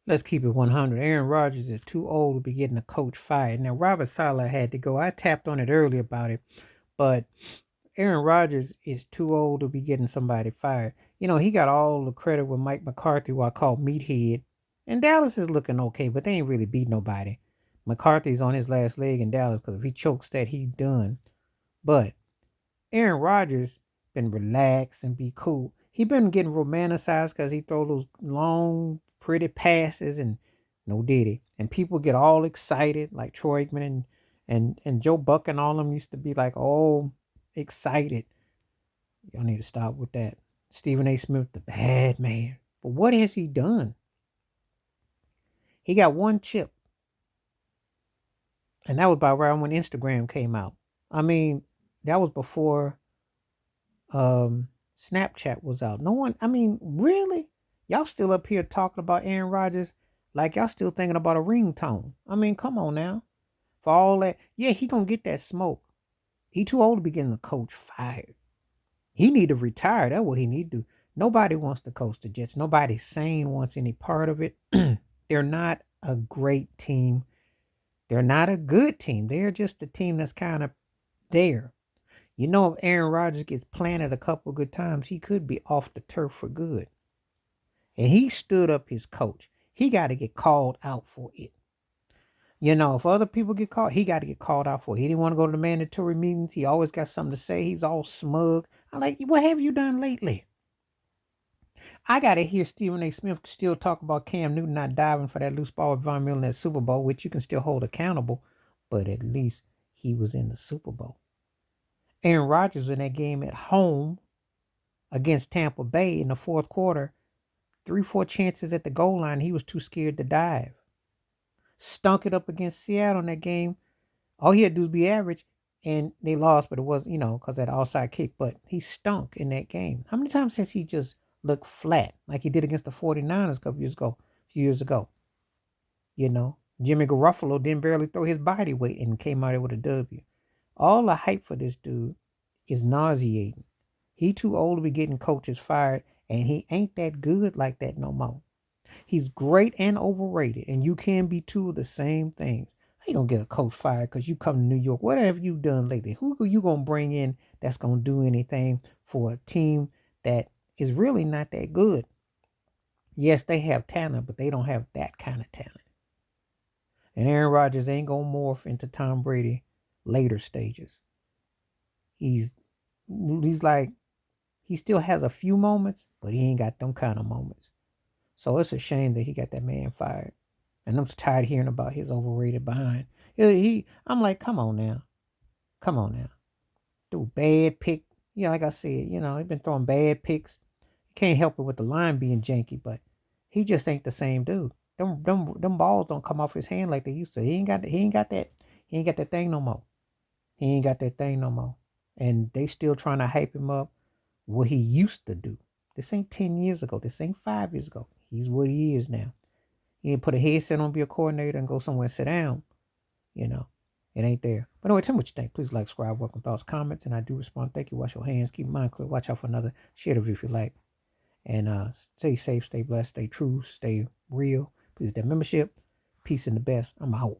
Let's keep it 100. Aaron Rodgers is too old to be getting a coach fired. Now, Robert Saleh had to go. I tapped on it earlier about it, but Aaron Rodgers is too old to be getting somebody fired. He got all the credit with Mike McCarthy, who I call Meathead. And Dallas is looking okay, but they ain't really beat nobody. McCarthy's on his last leg in Dallas because if he chokes that, he done. But Aaron Rodgers been relaxed and be cool. He been getting romanticized because he throw those long, pretty passes and no diddy. And people get all excited, like Troy Aikman and Joe Buck and all of them used to be like all excited. Y'all need to stop with that. Stephen A. Smith, the bad man. But what has he done? He got one chip, and that was about right when Instagram came out. I mean, that was before Snapchat was out. No one, I mean, really? Y'all still up here talking about Aaron Rodgers like y'all still thinking about a ringtone. I mean, come on now. For all that, yeah, he gonna get that smoke. He too old to be getting the coach fired. He need to retire. That's what he need to do. Nobody wants to coach the Jets. Nobody sane wants any part of it. They're not a great team. They're not a good team. They're just a team that's kind of there. If Aaron Rodgers gets planted a couple good times, he could be off the turf for good. And he stood up his coach. He got to get called out for it. If other people get caught, he got to get called out for it. He didn't want to go to the mandatory meetings. He always got something to say. He's all smug. I'm like, what have you done lately? I got to hear Stephen A. Smith still talk about Cam Newton not diving for that loose ball with Von Miller in that Super Bowl, which you can still hold accountable, but at least he was in the Super Bowl. Aaron Rodgers in that game at home against Tampa Bay in the fourth quarter, 3-4 chances at the goal line. He was too scared to dive. Stunk it up against Seattle in that game. All he had to do was be average, and they lost, but it was, because of that outside kick. But he stunk in that game. How many times has he just looked flat like he did against the 49ers a few years ago? Jimmy Garoppolo didn't barely throw his body weight and came out there with a W. All the hype for this dude is nauseating. He too old to be getting coaches fired, and he ain't that good like that no more. He's great and overrated, and you can be two of the same things. How you gonna get a coach fired because you come to New York? What have you done lately? Who are you gonna bring in that's gonna do anything for a team that is really not that good? Yes, they have talent, but they don't have that kind of talent. And Aaron Rodgers ain't gonna morph into Tom Brady later stages. He's like he still has a few moments, but he ain't got them kind of moments. So it's a shame that he got that man fired. And I'm tired of hearing about his overrated behind. I'm like, come on now. Come on now. Do bad pick. Yeah, like I said, he's been throwing bad picks. He can't help it with the line being janky, but he just ain't the same dude. Them balls don't come off his hand like they used to. He ain't got that thing no more. He ain't got that thing no more. And they still trying to hype him up what he used to do. This ain't 10 years ago. This ain't 5 years ago. He's what he is now. You put a headset on, be a coordinator, and go somewhere and sit down. It ain't there. But anyway, tell me what you think. Please like, subscribe, welcome thoughts, comments, and I do respond. Thank you. Wash your hands. Keep your mind clear. Watch out for another. Share the video if you like. And stay safe, stay blessed, stay true, stay real. Please, that membership. Peace and the best. I'm out.